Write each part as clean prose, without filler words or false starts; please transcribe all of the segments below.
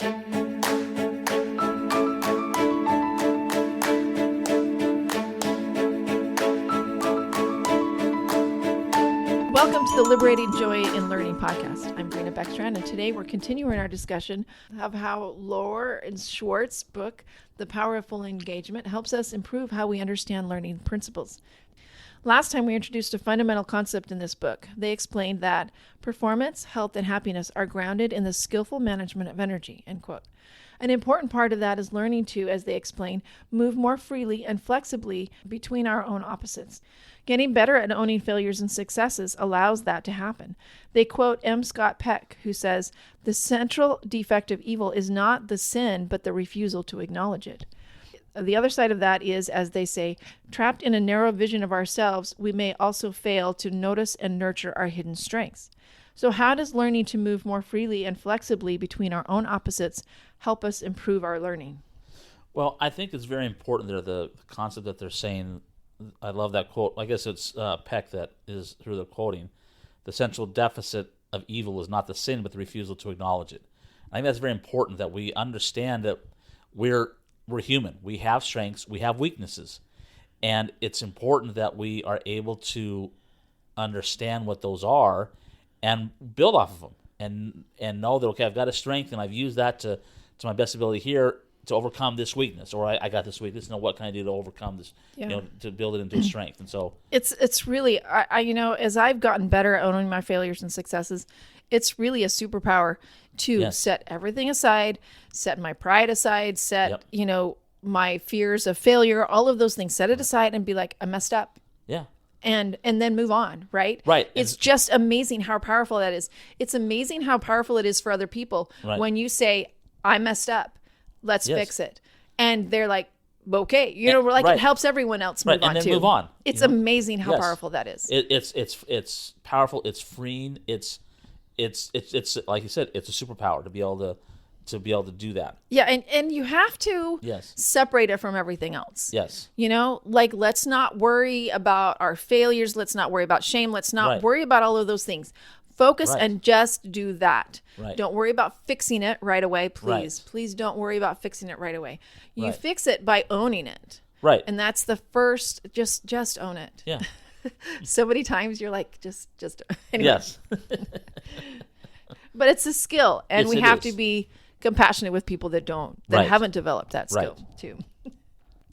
Welcome to the Liberating Joy in Learning podcast. I'm Brina Beckstrand, and today we're continuing our discussion of how Loehr and Schwartz' book, The Power of Full Engagement, helps us improve how we understand learning principles. Last time we introduced a fundamental concept in this book. They explained that performance, health, and happiness are grounded in the skillful management of energy, end quote. An important part of that is learning to, as they explain, move more freely and flexibly between our own opposites. Getting better at owning failures and successes allows that to happen. They quote M. Scott Peck, who says, "The central defect of evil is not the sin, but the refusal to acknowledge it." The other side of that is, as they say, trapped in a narrow vision of ourselves, we may also fail to notice and nurture our hidden strengths. So how does learning to move more freely and flexibly between our own opposites help us improve our learning? Well, I think it's very important there, the concept that they're saying. I love that quote. I guess it's Peck that is who they're quoting. The central deficit of evil is not the sin, but the refusal to acknowledge it. I think that's very important that we understand that we're human. We have strengths. We have weaknesses. And it's important that we are able to understand what those are and build off of them and know that, okay, I've got a strength and I've used that to my best ability here to overcome this weakness, or I got this weakness. Now, what can I do to overcome this? Yeah. To build it into a strength. And so it's really, as I've gotten better at owning my failures and successes, it's really a superpower to set everything aside, set my pride aside, set my fears of failure, all of those things, set it aside, and be like, I messed up. Yeah. And then move on, right? Right. It's just amazing how powerful that is. It's amazing how powerful it is for other people when you say, I messed up. Let's fix it. And they're like, okay. We're like, it helps everyone else move on and then too. move on. It's amazing how powerful that is. It's powerful. It's freeing. It's like you said, it's a superpower to be able to do that. Yeah, and you have to separate it from everything else. Yes. Let's not worry about our failures. Let's not worry about shame. Let's not worry about all of those things. Focus and just do that. Right. Don't worry about fixing it right away, please. Right. Please don't worry about fixing it right away. You fix it by owning it. Right. And that's the first, just own it. Yeah. So many times you're like, just anyway. Yes. But it's a skill, and we have to be compassionate with people that haven't developed that skill too.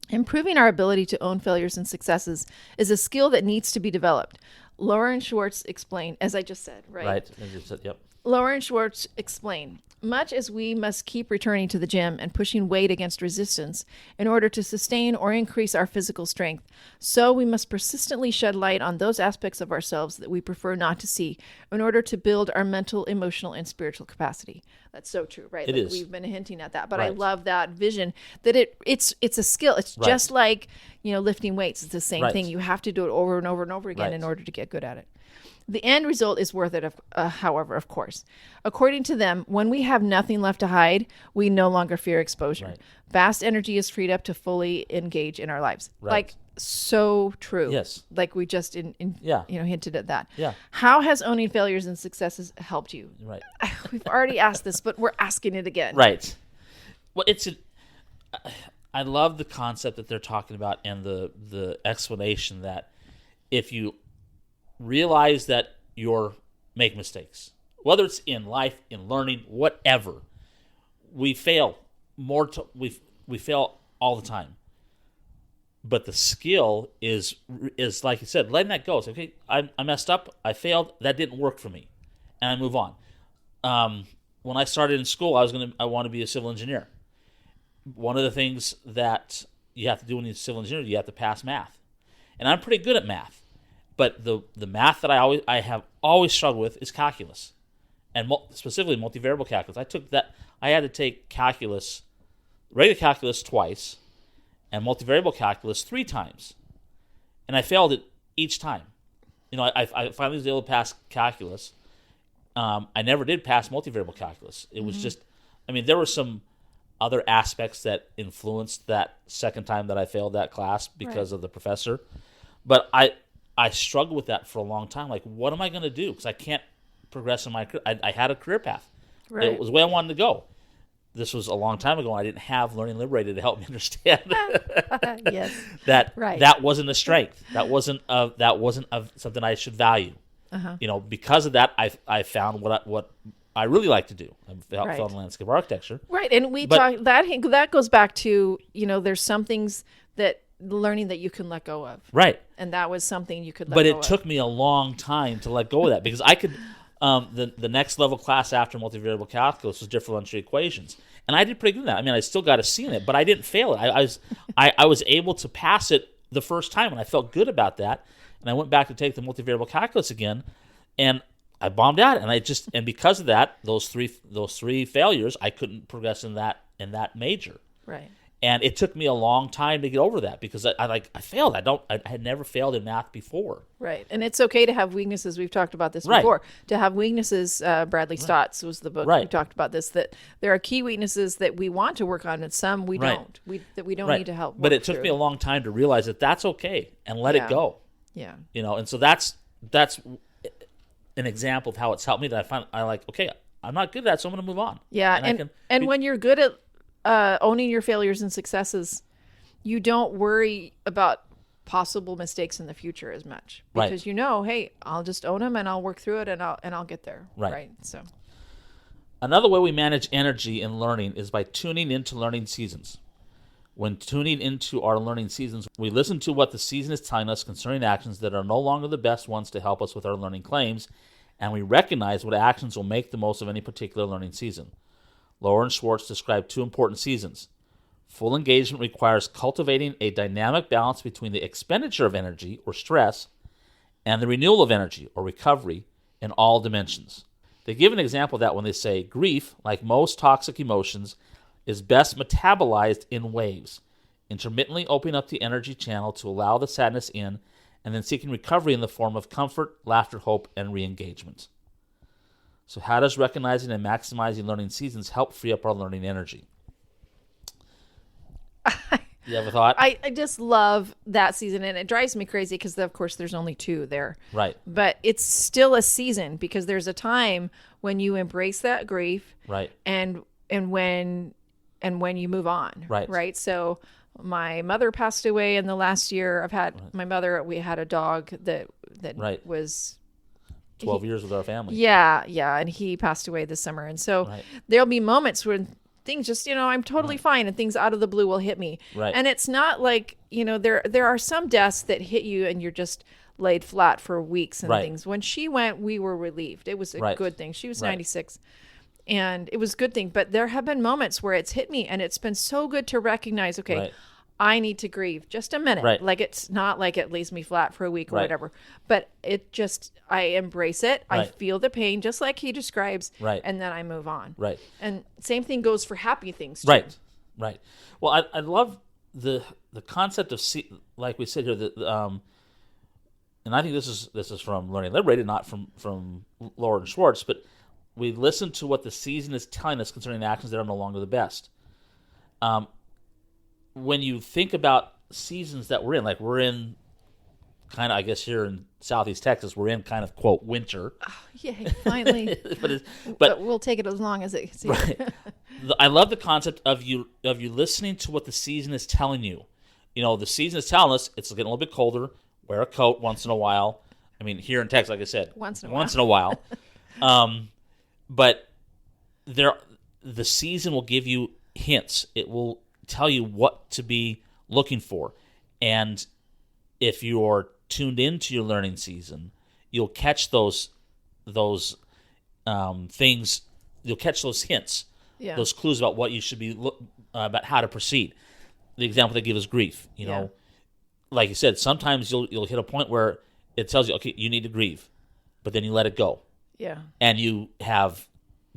Improving our ability to own failures and successes is a skill that needs to be developed. Loehr and Schwartz explain, as I just said, right? Right. As you said, yep. Loehr and Schwartz explain, much as we must keep returning to the gym and pushing weight against resistance in order to sustain or increase our physical strength, so we must persistently shed light on those aspects of ourselves that we prefer not to see in order to build our mental, emotional, and spiritual capacity. That's so true, right? It is. We've been hinting at that, but I love that vision that it's a skill. It's just like, lifting weights. It's the same thing. You have to do it over and over and over again in order to get good at it. The end result is worth it, however, of course. According to them, when we have nothing left to hide, we no longer fear exposure. Right. Vast energy is freed up to fully engage in our lives. Right. Like, so true. Yes. Like we just hinted at that. Yeah. How has owning failures and successes helped you? Right. We've already asked this, but we're asking it again. Right. Well, I love the concept that they're talking about and the explanation that if you realize that you're make mistakes, whether it's in life, in learning, whatever, we fail we fail all the time. But the skill is like you said, letting that go. It's okay, I messed up, I failed, that didn't work for me, and I move on. When I started in school, I want to be a civil engineer. One of the things that you have to do when you're a civil engineer, you have to pass math, and I'm pretty good at math. But the math that I have always struggled with is calculus, and specifically multivariable calculus. I had to take regular calculus twice, and multivariable calculus 3 times, and I failed it each time. I finally was able to pass calculus. I never did pass multivariable calculus. It was just, there were some other aspects that influenced that second time that I failed that class because of the professor, but I struggled with that for a long time. Like, what am I going to do? Because I can't progress in my career. I had a career path. Right. It was the way I wanted to go. this was a long time ago, and I didn't have Learning Liberated to help me understand Yes. that Right. that wasn't a strength. That wasn't something I should value. Because of that, I found what I really like to do. I Right. found landscape architecture. Right. And we talk that goes back to, there's some things that learning that you can let go of. Right. And that was something you could let But go it of. took me a long time to let go of that because I could. The next level class after multivariable calculus was differential equations, and I did pretty good in that. I mean, I still got a C in it, but I didn't fail it. I was able to pass it the first time, and I felt good about that. And I went back to take the multivariable calculus again, and I bombed out. And because of that, those three failures, I couldn't progress in that major. Right. And it took me a long time to get over that because I failed. I had never failed in math before. Right. And it's okay to have weaknesses. We've talked about this before. To have weaknesses, Bradley Stott's was the book. We talked about this, that there are key weaknesses that we want to work on and some we don't. That we don't need to help. But it took me a long time to realize that that's okay and let it go. Yeah. And so that's an example of how it's helped me that I like, okay, I'm not good at that, so I'm going to move on. Yeah. And when you're good at owning your failures and successes, you don't worry about possible mistakes in the future as much because hey, I'll just own them and I'll work through it and I'll get there. Right. So another way we manage energy in learning is by tuning into learning seasons. When tuning into our learning seasons, we listen to what the season is telling us concerning actions that are no longer the best ones to help us with our learning claims, and we recognize what actions will make the most of any particular learning season. Loehr and Schwartz describe two important seasons. Full engagement requires cultivating a dynamic balance between the expenditure of energy, or stress, and the renewal of energy, or recovery, in all dimensions. They give an example of that when they say, grief, like most toxic emotions, is best metabolized in waves, intermittently opening up the energy channel to allow the sadness in, and then seeking recovery in the form of comfort, laughter, hope, and re-engagement. So how does recognizing and maximizing learning seasons help free up our learning energy? You have a thought? I just love that season, and it drives me crazy because, of course, there's only two there. Right. But it's still a season because there's a time when you embrace that grief. Right. And when you move on. Right. Right. So my mother passed away in the last year. I've had my mother. We had a dog that was 12 years with our family. Yeah, and he passed away this summer. And so there'll be moments when things just, I'm totally fine and things out of the blue will hit me. Right. And it's not like, there are some deaths that hit you and you're just laid flat for weeks and things. When she went, we were relieved. It was a good thing. She was 96. And it was a good thing. But there have been moments where it's hit me and it's been so good to recognize, okay, I need to grieve just a minute. Right. Like it's not like it lays me flat for a week or whatever. But it just, I embrace it. I feel the pain just like he describes. Right. And then I move on. Right. And same thing goes for happy things too. Right. Well, I love the concept of, like we said here, and I think this is from Learning Liberated, not from Loehr and Schwartz, but we listen to what the season is telling us concerning actions that are no longer the best. When you think about seasons that we're in, like we're in kind of, I guess here in Southeast Texas, we're in kind of, quote, winter. Oh, yay, finally. but we'll take it as long as it's I love the concept of you listening to what the season is telling you. The season is telling us it's getting a little bit colder. Wear a coat once in a while. I mean, here in Texas, like I said, once in a while. But the season will give you hints. It will tell you what to be looking for. And if you're tuned into your learning season, you'll catch those things. You'll catch those hints, those clues about what you should be, about how to proceed. The example they give is grief. Like you said, sometimes you'll hit a point where it tells you, okay, you need to grieve, but then you let it go. Yeah. And you have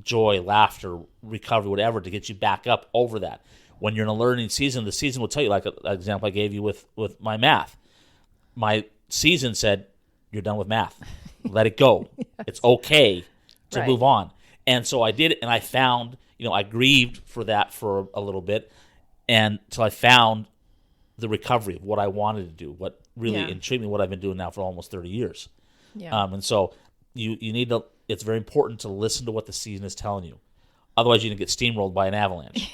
joy, laughter, recovery, whatever, to get you back up over that. When you're in a learning season, the season will tell you, like an example I gave you with my math. My season said, you're done with math. Let it go. It's okay to move on. And so I did it, and I found, I grieved for that for a little bit until I found the recovery of what I wanted to do, what really intrigued me, what I've been doing now for almost 30 years. Yeah. And so you need to, it's very important to listen to what the season is telling you. Otherwise, you're going to get steamrolled by an avalanche.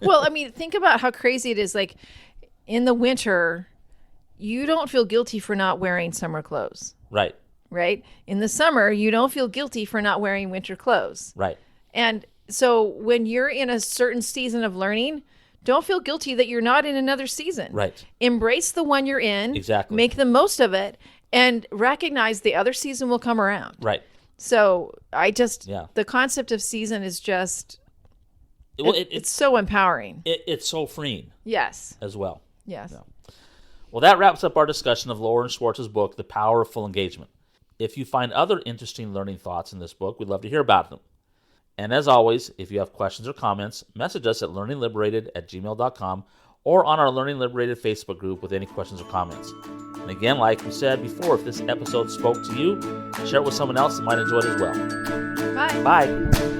Well, I mean, think about how crazy it is. Like in the winter, you don't feel guilty for not wearing summer clothes. Right. Right? In the summer, you don't feel guilty for not wearing winter clothes. Right. And so when you're in a certain season of learning, don't feel guilty that you're not in another season. Right. Embrace the one you're in. Exactly. Make the most of it and recognize the other season will come around. Right. So the concept of season is just, it's so empowering. It's so freeing. Yes. As well. Yes. Yeah. Well, that wraps up our discussion of Loehr and Schwartz's book, The Power of Full Engagement. If you find other interesting learning thoughts in this book, we'd love to hear about them. And as always, if you have questions or comments, message us at learningliberated@gmail.com or on our Learning Liberated Facebook group with any questions or comments. And again, like we said before, if this episode spoke to you, share it with someone else that might enjoy it as well. Bye. Bye.